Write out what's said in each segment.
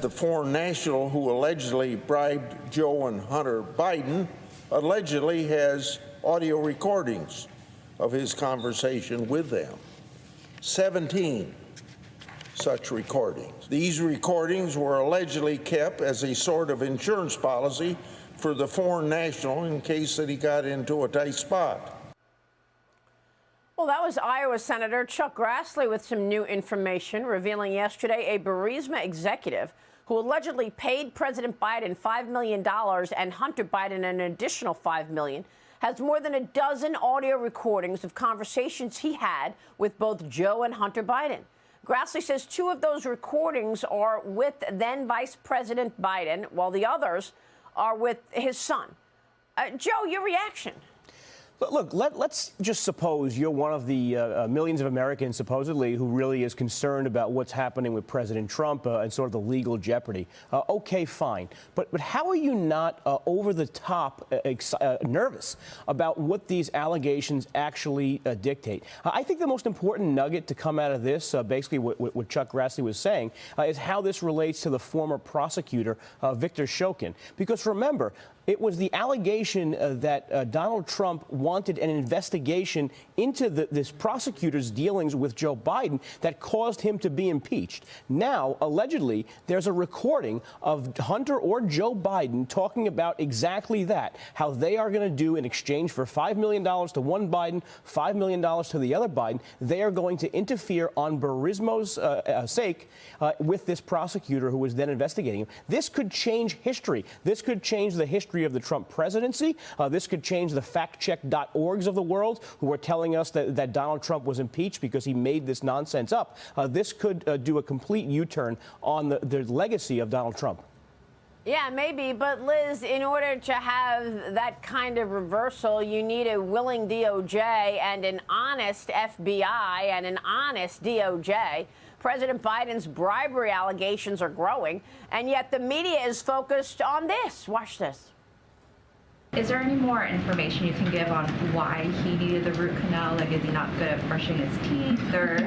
the foreign national who allegedly bribed Joe and Hunter Biden allegedly has audio recordings of his conversation with them. 17 such recordings. These recordings were allegedly kept as a sort of insurance policy for the foreign national in case that he got into a tight spot. Well, that was Iowa Senator Chuck Grassley with some new information, revealing yesterday a Burisma executive who allegedly paid President Biden $5 million and Hunter Biden an additional $5 million has more than a dozen audio recordings of conversations he had with both Joe and Hunter Biden. Grassley says two of those recordings are with then Vice President Biden, while the others are with his son. Joe, your reaction? Look, let's just suppose you're one of the millions of Americans, supposedly, who really is concerned about what's happening with President Trump and sort of the legal jeopardy. OK, fine. But how are you not over the top nervous about what these allegations actually dictate? I think the most important nugget to come out of this, basically what Chuck Grassley was saying, is how this relates to the former prosecutor, Victor Shokin. Because remember, it was the allegation that Donald Trump wanted an investigation into this prosecutor's dealings with Joe Biden that caused him to be impeached. Now, allegedly, there's a recording of Hunter or Joe Biden talking about exactly that, how they are going to do in exchange for $5 million to one Biden, $5 million to the other Biden. They are going to interfere on Burisma's sake with this prosecutor who was then investigating him. This could change history. This could change the history of the Trump presidency. This could change the factcheck.orgs of the world who are telling us that Donald Trump was impeached because he made this nonsense up. This could do a complete U-turn on the legacy of Donald Trump. Yeah, maybe. But, Liz, in order to have that kind of reversal, you need a willing DOJ and an honest FBI and an honest DOJ. President Biden's bribery allegations are growing, and yet the media is focused on this. Watch this. Is there any more information you can give on why he needed the root canal? Like, is he not good at brushing his teeth, or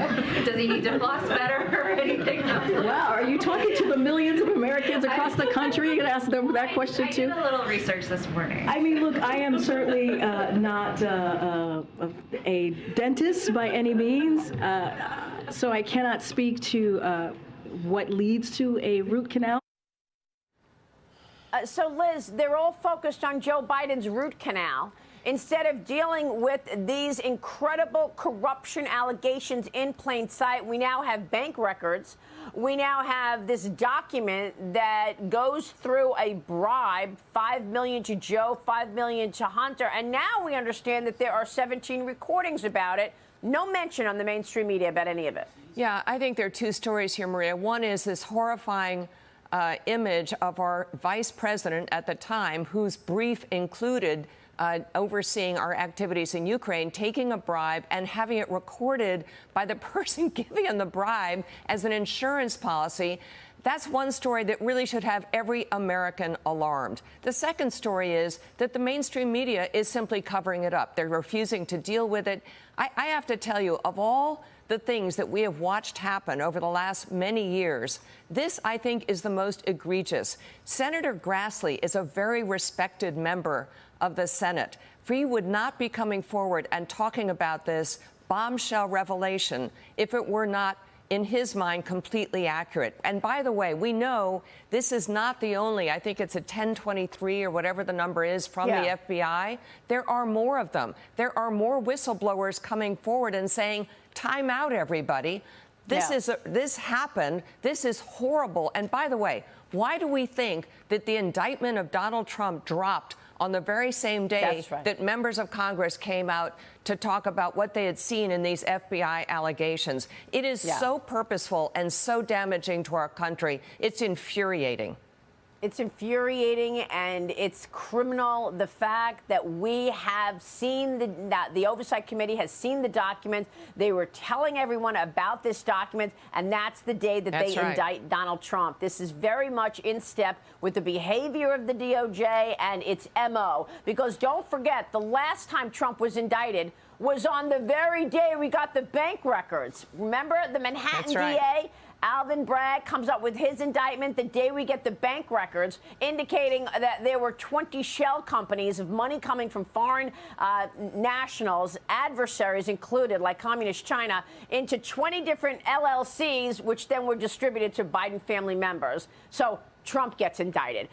does he need to floss better, or anything else? Wow, are you talking to the millions of Americans across the country? You're going to ask them that question, too? I did a little research this morning. I mean, look, I am certainly not a dentist by any means, so I cannot speak to what leads to a root canal. So, Liz, they're all focused on Joe Biden's root canal instead of dealing with these incredible corruption allegations in plain sight. We now have bank records. We now have this document that goes through a bribe, $5 million to Joe, $5 million to Hunter. And now we understand that there are 17 recordings about it. No mention on the mainstream media about any of it. Yeah, I think there are two stories here, Maria. One is this horrifying image of our vice president at the time, whose brief included overseeing our activities in Ukraine, taking a bribe and having it recorded by the person giving him the bribe as an insurance policy. That's one story that really should have every American alarmed. The second story is that the mainstream media is simply covering it up. They're refusing to deal with it. I have to tell you, of all the things that we have watched happen over the last many years, this, I think, is the most egregious. Senator Grassley is a very respected member of the Senate. He would not be coming forward and talking about this bombshell revelation if it were not, in his mind, completely accurate. And by the way, we know this is not the only, I think it's a 1023 or whatever the number is from the FBI. There are more of them. There are more whistleblowers coming forward and saying, time out, everybody. This happened. This is horrible. And by the way, why do we think that the indictment of Donald Trump dropped on the very same day that members of Congress came out to talk about what they had seen in these FBI allegations? It is so purposeful and so damaging to our country. It's infuriating. It's infuriating and it's criminal. The fact that we have seen the Oversight Committee has seen the documents. They were telling everyone about this document, and that's the day that they indict Donald Trump. This is very much in step with the behavior of the DOJ and its MO. Because don't forget, the last time Trump was indicted was on the very day we got the bank records. Remember the Manhattan DA? Alvin Bragg comes up with his indictment the day we get the bank records indicating that there were 20 shell companies of money coming from foreign nationals, adversaries included, like Communist China, into 20 different LLCs, which then were distributed to Biden family members. So Trump gets indicted.